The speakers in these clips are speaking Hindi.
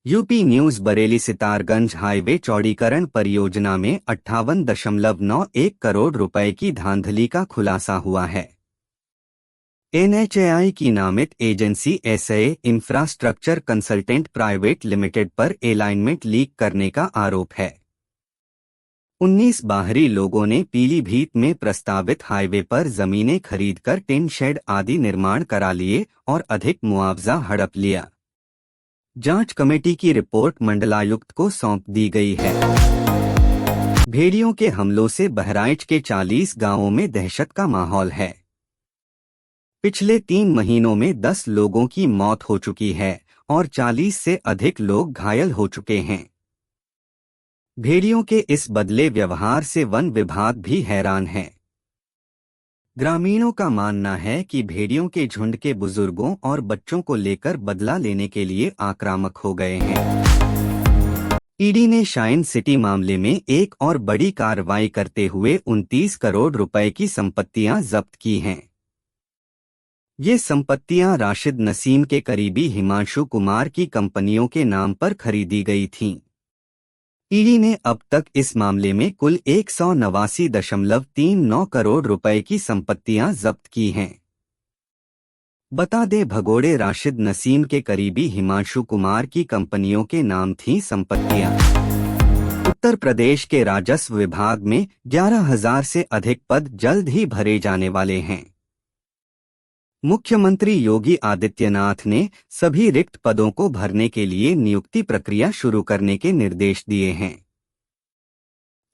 UP news Bareilly Sitarganj highway चौड़ीकरण परियोजना में 58.91 करोड़ रुपए की धांधली का खुलासा हुआ है। एनएचएआई की नामित agency SA infrastructure consultant private limited पर अलाइनमेंट लीक करने का आरोप है। 19 बाहरी लोगों ने पीलीभीत में प्रस्तावित हाईवे पर जमीनें खरीदकर टिन शेड आदि निर्माण करा लिए और अधिक मुआवजा हड़प लिया। जांच कमेटी की रिपोर्ट मंडलायुक्त को सौंप दी गई है। भेड़ियों के हमलों से बहराइच के 40 गांवों में दहशत का माहौल है। पिछले 3 महीनों में 10 लोगों की मौत हो चुकी है और 40 से अधिक लोग घायल हो चुके हैं। भेड़ियों के इस बदले व्यवहार से वन विभाग भी हैरान है। ग्रामीणों का मानना है कि भेड़ियों के झुंड के बुजुर्गों और बच्चों को लेकर बदला लेने के लिए आक्रामक हो गए हैं। ईडी ने शाइन सिटी मामले में एक और बड़ी कार्रवाई करते हुए 29 करोड़ रुपए की संपत्तियां जब्त की हैं। ये संपत्तियां राशिद नसीम के करीबी हिमांशु कुमार की कंपनियों के नाम पर खरीदी गई थीं। ईडी ने अब तक इस मामले में कुल 189.39 करोड़ रुपए की संपत्तियां जब्त की हैं। बता दें, भगोड़े राशिद नसीम के करीबी हिमांशु कुमार की कंपनियों के नाम थीं संपत्तियां। उत्तर प्रदेश के राजस्व विभाग में 11,000 से अधिक पद जल्द ही भरे जाने वाले हैं। मुख्यमंत्री योगी आदित्यनाथ ने सभी रिक्त पदों को भरने के लिए नियुक्ति प्रक्रिया शुरू करने के निर्देश दिए हैं।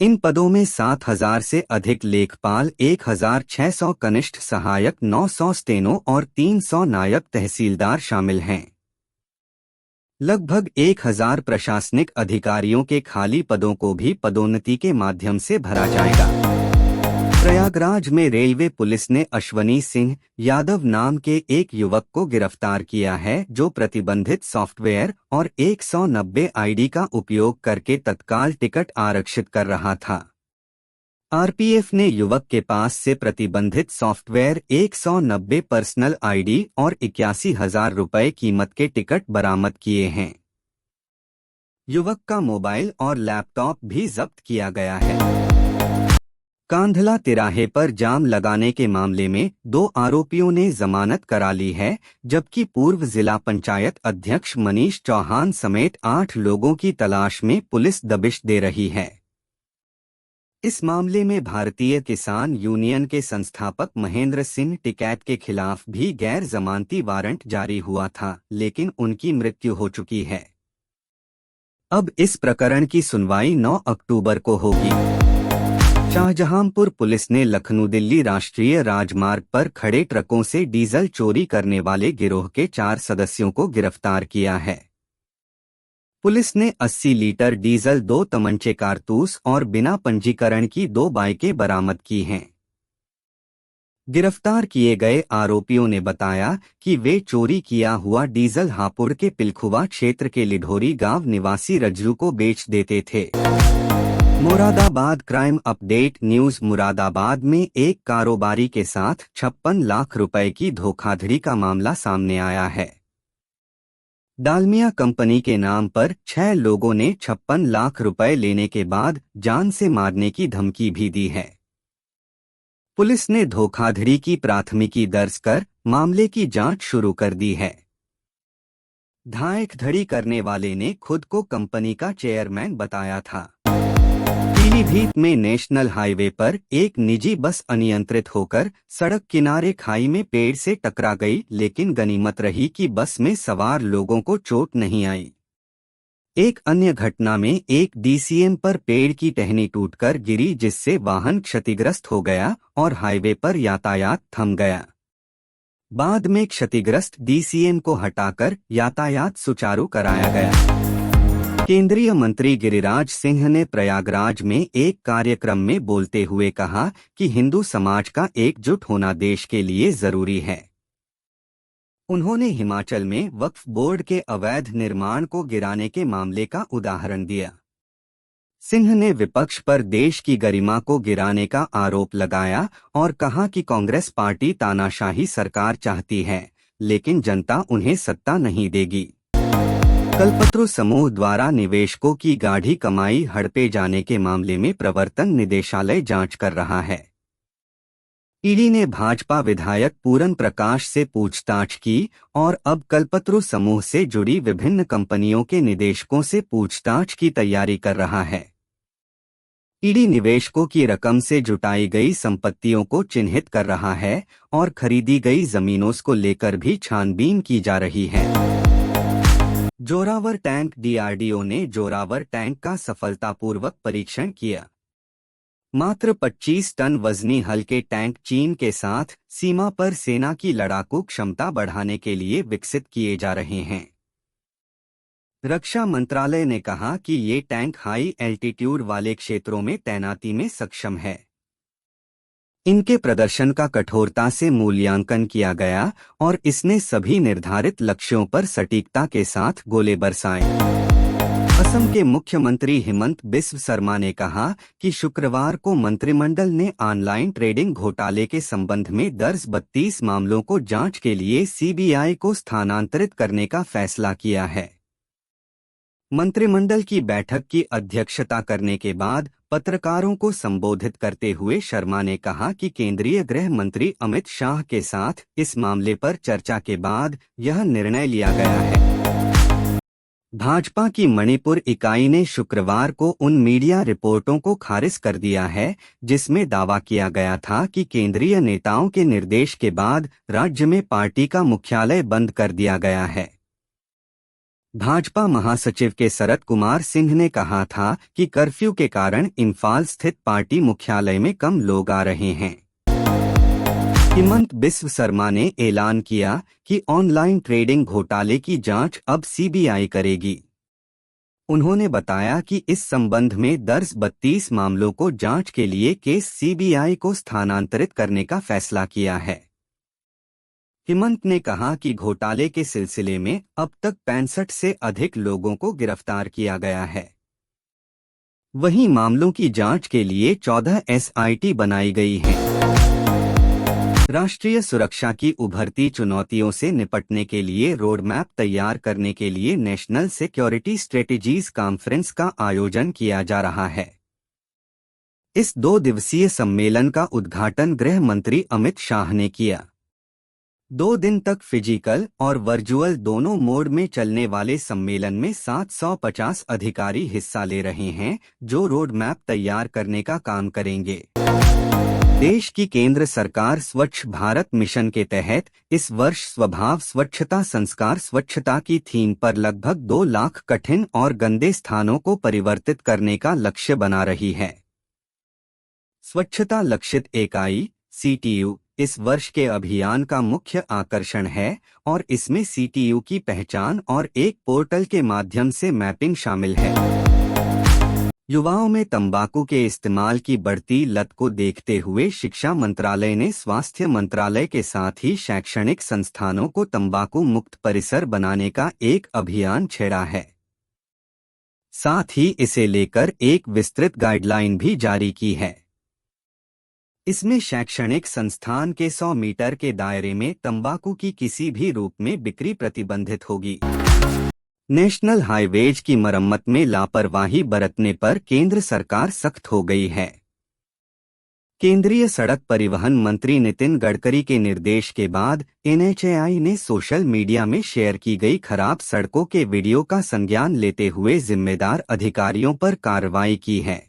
इन पदों में 7,000 से अधिक लेखपाल, 1,600 कनिष्ठ सहायक, 900 स्टेनो और 300 नायब तहसीलदार शामिल हैं। लगभग 1,000 प्रशासनिक अधिकारियों के खाली पदों को भी पदोन्नति के माध्यम से भरा जाएगा। प्रयागराज में रेलवे पुलिस ने अश्वनी सिंह यादव नाम के एक युवक को गिरफ्तार किया है, जो प्रतिबंधित सॉफ्टवेयर और 190 आईडी का उपयोग करके तत्काल टिकट आरक्षित कर रहा था। आरपीएफ ने युवक के पास से प्रतिबंधित सॉफ्टवेयर, 190 पर्सनल आईडी और 81,000 रुपए कीमत के टिकट बरामद किए हैं। युवक का मोबाइल और लैपटॉप भी जब्त किया गया है। कांधला तिराहे पर जाम लगाने के मामले में 2 आरोपियों ने जमानत करा ली है, जबकि पूर्व जिला पंचायत अध्यक्ष मनीष चौहान समेत 8 लोगों की तलाश में पुलिस दबिश दे रही है। इस मामले में भारतीय किसान यूनियन के संस्थापक महेंद्र सिंह टिकैत के खिलाफ भी गैर जमानती वारंट जारी हुआ था, लेकिन उनकी मृत्यु हो चुकी है। अब इस प्रकरण की सुनवाई 9 अक्टूबर को होगी। शाहजहांपुर पुलिस ने लखनऊ दिल्ली राष्ट्रीय राजमार्ग पर खड़े ट्रकों से डीजल चोरी करने वाले गिरोह के 4 सदस्यों को गिरफ्तार किया है। पुलिस ने 80 लीटर डीजल, 2 तमंचे कारतूस और बिना पंजीकरण की 2 बाइकें बरामद की हैं। गिरफ्तार किए गए आरोपियों ने बताया कि वे चोरी किया हुआ डीजल हापुड़ के पिलखुवा क्षेत्र के लिढोरी गांव निवासी रज्जू को बेच देते थे। Moradabad crime update news. Moradabad में एक कारोबारी के साथ 56 लाख रुपए की धोखाधड़ी का मामला सामने आया है। डालमिया कंपनी के नाम पर 6 लोगों ने 56 लाख रुपए लेने के बाद जान से मारने की धमकी भी दी है। पुलिस ने धोखाधड़ी की प्राथमिकी दर्ज कर मामले की जांच शुरू कर दी है। धांधली करने वाले ने खुद को कंपनी का चेयरमैन बताया था। पीलीभीत में नेशनल हाईवे पर एक निजी बस अनियंत्रित होकर सड़क किनारे खाई में पेड़ से टकरा गई, लेकिन गनीमत रही कि बस में सवार लोगों को चोट नहीं आई। एक अन्य घटना में एक डीसीएम पर पेड़ की टहनी टूटकर गिरी, जिससे वाहन क्षतिग्रस्त हो गया और हाईवे पर यातायात थम गया। बाद में क्षतिग्रस्त डीसीएम को हटाकर यातायात सुचारू कराया गया। केंद्रीय मंत्री गिरिराज सिंह ने प्रयागराज में एक कार्यक्रम में बोलते हुए कहा कि हिंदू समाज का एकजुट होना देश के लिए जरूरी है। उन्होंने हिमाचल में वक्फ बोर्ड के अवैध निर्माण को गिराने के मामले का उदाहरण दिया। सिंह ने विपक्ष पर देश की गरिमा को गिराने का आरोप लगाया और कहा कि कांग्रेस पार्टी तानाशाही सरकार चाहती है, लेकिन जनता उन्हें सत्ता नहीं देगी। कल्पतरु समूह द्वारा निवेशकों की गाढ़ी कमाई हड़पे जाने के मामले में प्रवर्तन निदेशालय जांच कर रहा है। ईडी ने भाजपा विधायक पूरन प्रकाश से पूछताछ की और अब कल्पतरु समूह से जुड़ी विभिन्न कंपनियों के निदेशकों से पूछताछ की तैयारी कर रहा है। ईडी निवेशकों की रकम से जुटाई गई संपत्तियों को चिन्हित कर रहा है और खरीदी गई जमीनों को लेकर भी छानबीन की जा रही है। जोरावर टैंक। डीआरडीओ ने जोरावर टैंक का सफलतापूर्वक परीक्षण किया। मात्र 25 टन वजनी हल्के टैंक चीन के साथ सीमा पर सेना की लड़ाकू क्षमता बढ़ाने के लिए विकसित किए जा रहे हैं। रक्षा मंत्रालय ने कहा कि ये टैंक हाई एल्टीट्यूड वाले क्षेत्रों में तैनाती में सक्षम है। इनके प्रदर्शन का कठोरता से मूल्यांकन किया गया और इसने सभी निर्धारित लक्ष्यों पर सटीकता के साथ गोले बरसाए। असम के मुख्यमंत्री हिमंत बिस्व शर्मा ने कहा कि शुक्रवार को मंत्रिमंडल ने ऑनलाइन ट्रेडिंग घोटाले के संबंध में दर्ज 32 मामलों को जांच के लिए सीबीआई को स्थानांतरित करने का फैसला किया है। मंत्रिमंडल की बैठक की अध्यक्षता करने के बाद पत्रकारों को संबोधित करते हुए शर्मा ने कहा कि केंद्रीय गृह मंत्री अमित शाह के साथ इस मामले पर चर्चा के बाद यह निर्णय लिया गया है। भाजपा की मणिपुर इकाई ने शुक्रवार को उन मीडिया रिपोर्टों को खारिज कर दिया है जिसमें दावा किया गया था कि केंद्रीय नेताओं के निर्देश के बाद राज्य में पार्टी का मुख्यालय बंद कर दिया गया है। भाजपा महासचिव के शरद कुमार सिंह ने कहा था कि कर्फ्यू के कारण इम्फाल स्थित पार्टी मुख्यालय में कम लोग आ रहे हैं। हिमंत बिस्व शर्मा ने ऐलान किया कि ऑनलाइन ट्रेडिंग घोटाले की जांच अब सीबीआई करेगी। उन्होंने बताया कि इस संबंध में दर्ज 32 मामलों को जांच के लिए केस सीबीआई को स्थानांतरित करने का फैसला किया है। हिमंत ने कहा कि घोटाले के सिलसिले में अब तक 65 से अधिक लोगों को गिरफ्तार किया गया है। वहीं मामलों की जांच के लिए 14 एसआईटी बनाई गई है। राष्ट्रीय सुरक्षा की उभरती चुनौतियों से निपटने के लिए रोड मैप तैयार करने के लिए नेशनल सिक्योरिटी स्ट्रेटेजीज कॉन्फ्रेंस का आयोजन किया जा रहा है। इस 2 दिवसीय सम्मेलन का उद्घाटन गृह मंत्री अमित शाह ने किया। 2 दिन तक फिजिकल और वर्चुअल दोनों मोड में चलने वाले सम्मेलन में 750 अधिकारी हिस्सा ले रहे हैं जो रोड मैप तैयार करने का काम करेंगे। देश की केंद्र सरकार स्वच्छ भारत मिशन के तहत इस वर्ष स्वभाव स्वच्छता संस्कार स्वच्छता की थीम पर लगभग 2 लाख कठिन और गंदे स्थानों को परिवर्तित करने का लक्ष्य बना रही है। स्वच्छता लक्षित इकाई CTU इस वर्ष के अभियान का मुख्य आकर्षण है और इसमें CTU की पहचान और एक पोर्टल के माध्यम से मैपिंग शामिल है। युवाओं में तंबाकू के इस्तेमाल की बढ़ती लत को देखते हुए शिक्षा मंत्रालय ने स्वास्थ्य मंत्रालय के साथ ही शैक्षणिक संस्थानों को तंबाकू मुक्त परिसर बनाने का एक अभियान छेड़ा है। साथ ही इसे लेकर एक विस्तृत गाइडलाइन भी जारी की है। इसमें शैक्षणिक संस्थान के 100 मीटर के दायरे में तंबाकू की किसी भी रूप में बिक्री प्रतिबंधित होगी। नेशनल हाईवेज की मरम्मत में लापरवाही बरतने पर केंद्र सरकार सख्त हो गई है। केंद्रीय सड़क परिवहन मंत्री नितिन गडकरी के निर्देश के बाद NHAI ने सोशल मीडिया में शेयर की गई खराब सड़कों के वीडियो का संज्ञान लेते हुए जिम्मेदार अधिकारियों पर कार्रवाई की है।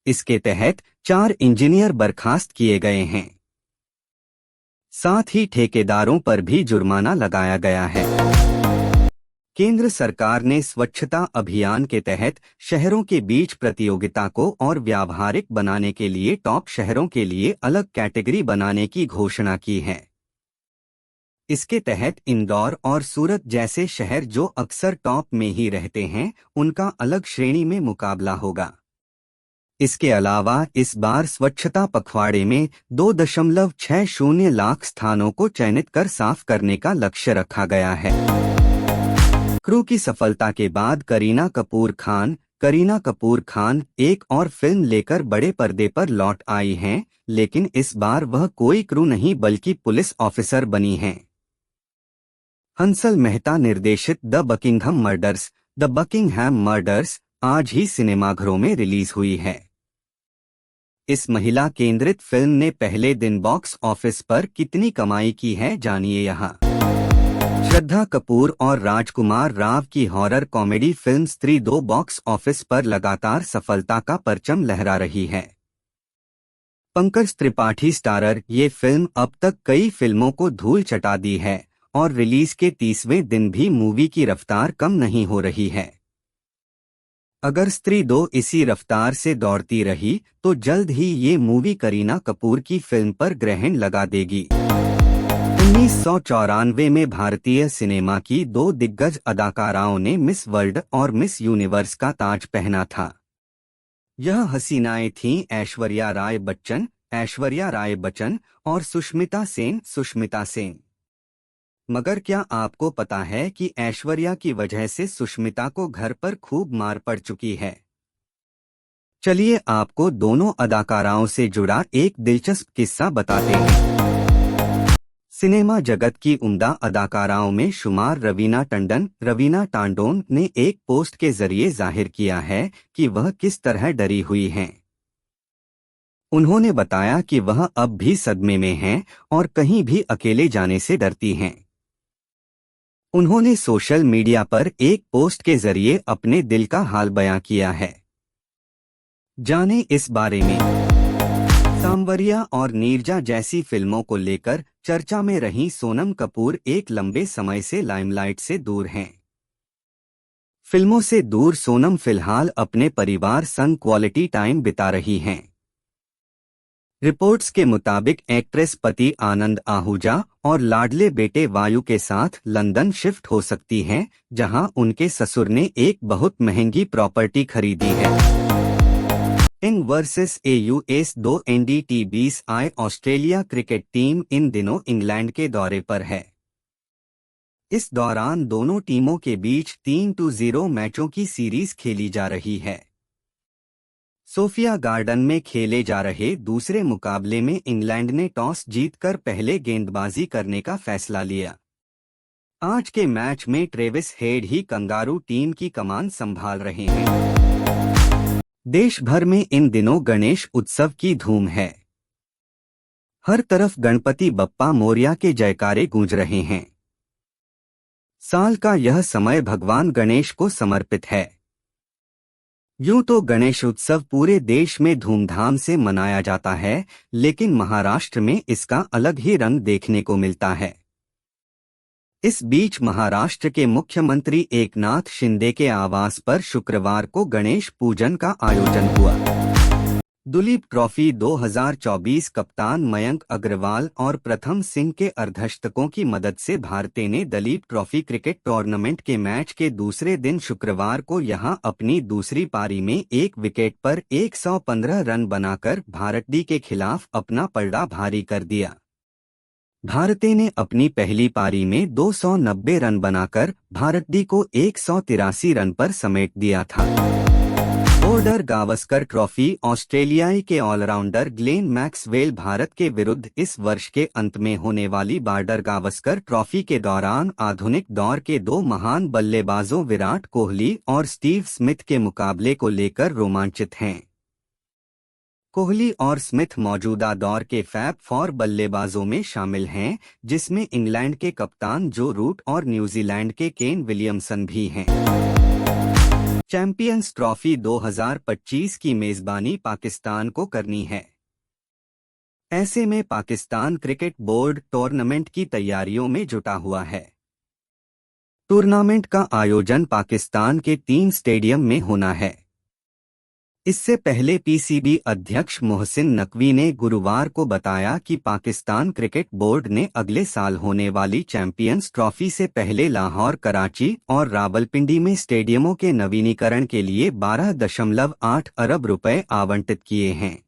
इसके तहत 4 इंजीनियर बर्खास्त किए गए हैं। साथ ही ठेकेदारों पर भी जुर्माना लगाया गया है। केंद्र सरकार ने स्वच्छता अभियान के तहत शहरों के बीच प्रतियोगिता को और व्यावहारिक बनाने के लिए टॉप शहरों के लिए अलग कैटेगरी बनाने की घोषणा की है। इसके तहत इंदौर और सूरत जैसे शहर जो अक्सर टॉप में ही रहते हैं उनका अलग श्रेणी में मुकाबला होगा। इसके अलावा इस बार स्वच्छता पखवाड़े में 2.60 लाख स्थानों को चयनित कर साफ करने का लक्ष्य रखा गया है। क्रू की सफलता के बाद करीना कपूर खान एक और फिल्म लेकर बड़े पर्दे पर लौट आई हैं, लेकिन इस बार वह कोई क्रू नहीं बल्कि पुलिस ऑफिसर बनी हैं। हंसल मेहता निर्देशित द बकिंघम मर्डर्स आज ही सिनेमाघरों में रिलीज हुई है। इस महिला केंद्रित फिल्म ने पहले दिन बॉक्स ऑफिस पर कितनी कमाई की है, जानिए यहाँ। श्रद्धा कपूर और राजकुमार राव की हॉरर कॉमेडी फिल्म स्त्री 2 बॉक्स ऑफिस पर लगातार सफलता का परचम लहरा रही है। पंकज त्रिपाठी स्टारर ये फिल्म अब तक कई फिल्मों को धूल चटा दी है और रिलीज के 30वें दिन भी मूवी की रफ्तार कम नहीं हो रही है। अगर स्त्री 2 इसी रफ्तार से दौड़ती रही तो जल्द ही ये मूवी करीना कपूर की फिल्म पर ग्रहण लगा देगी। 1994 में भारतीय सिनेमा की 2 दिग्गज अदाकाराओं ने मिस वर्ल्ड और मिस यूनिवर्स का ताज पहना था। यह हसीनाएं थीं ऐश्वर्या राय बच्चन और सुष्मिता सेन। मगर क्या आपको पता है कि ऐश्वर्या की वजह से सुष्मिता को घर पर खूब मार पड़ चुकी है? चलिए आपको दोनों अदाकाराओं से जुड़ा एक दिलचस्प किस्सा बताते हैं। सिनेमा जगत की उम्दा अदाकाराओं में शुमार रवीना टांडोन ने एक पोस्ट के जरिए जाहिर किया है कि वह किस तरह डरी हुई हैं। उन्होंने बताया कि वह अब भी सदमे में हैं और कहीं भी अकेले जाने से डरती हैं। उन्होंने सोशल मीडिया पर एक पोस्ट के जरिए अपने दिल का हाल बयां किया है। जाने इस बारे में। सांवरिया और नीरजा जैसी फिल्मों को लेकर चर्चा में रही सोनम कपूर एक लंबे समय से लाइमलाइट से दूर हैं। फिल्मों से दूर सोनम फिलहाल अपने परिवार संग क्वालिटी टाइम बिता रही हैं। रिपोर्ट्स के मुताबिक एक्ट्रेस पति आनंद आहूजा और लाडले बेटे वायु के साथ लंदन शिफ्ट हो सकती हैं, जहां उनके ससुर ने एक बहुत महंगी प्रॉपर्टी खरीदी है। इंग versus AUS 2 NDT20 Australia cricket team इन दिनों इंग्लैंड के दौरे पर है। इस दौरान दोनों टीमों के बीच 3-0 मैचों की सीरीज खेली जा रही है। सोफिया गार्डन में खेले जा रहे दूसरे मुकाबले में इंग्लैंड ने टॉस जीतकर पहले गेंदबाजी करने का फैसला लिया। आज के मैच में ट्रेविस हेड ही कंगारू टीम की कमान संभाल रहे हैं। देश भर में इन दिनों गणेश उत्सव की धूम है। हर तरफ गणपति बप्पा मोरया के जयकारे गूंज रहे हैं। साल का यह समय भगवान गणेश को समर्पित है। यूं तो गणेश उत्सव पूरे देश में धूमधाम से मनाया जाता है, लेकिन महाराष्ट्र में इसका अलग ही रंग देखने को मिलता है। इस बीच महाराष्ट्र के मुख्यमंत्री एकनाथ शिंदे के आवास पर शुक्रवार को गणेश पूजन का आयोजन हुआ। दुलीप ट्रॉफी 2024 कप्तान मयंक अग्रवाल और प्रथम सिंह के अर्धशतकों की मदद से भारतीय ने दलीप ट्रॉफी क्रिकेट टूर्नामेंट के मैच के दूसरे दिन शुक्रवार को यहां अपनी दूसरी पारी में एक विकेट पर 115 रन बनाकर भारत के खिलाफ अपना पलड़ा भारी कर दिया। भारतीय ने अपनी पहली पारी में 290 रन बनाकर भारत को 183 रन पर समेट दिया था। बॉर्डर गावस्कर ट्रॉफी ऑस्ट्रेलियाई के ऑलराउंडर ग्लेन मैक्सवेल भारत के विरुद्ध इस वर्ष के अंत में होने वाली बॉर्डर गावस्कर ट्रॉफी के दौरान आधुनिक दौर के 2 महान बल्लेबाजों विराट कोहली और स्टीव स्मिथ के मुकाबले को लेकर रोमांचित हैं। कोहली और स्मिथ मौजूदा दौर के फैब फोर बल्लेबाजों में शामिल हैं, जिसमें इंग्लैंड के कप्तान जो रूट और न्यूजीलैंड के केन विलियमसन भी हैं। चैंपियंस ट्रॉफी 2025 की मेजबानी पाकिस्तान को करनी है। ऐसे में पाकिस्तान क्रिकेट बोर्ड टूर्नामेंट की तैयारियों में जुटा हुआ है। टूर्नामेंट का आयोजन पाकिस्तान के 3 स्टेडियम में होना है। इससे पहले PCB अध्यक्ष मोहसिन नकवी ने गुरुवार को बताया कि पाकिस्तान क्रिकेट बोर्ड ने अगले साल होने वाली चैंपियंस ट्रॉफी से पहले लाहौर, कराची और रावलपिंडी में स्टेडियमों के नवीनीकरण के लिए 12.8 अरब रुपए आवंटित किए हैं।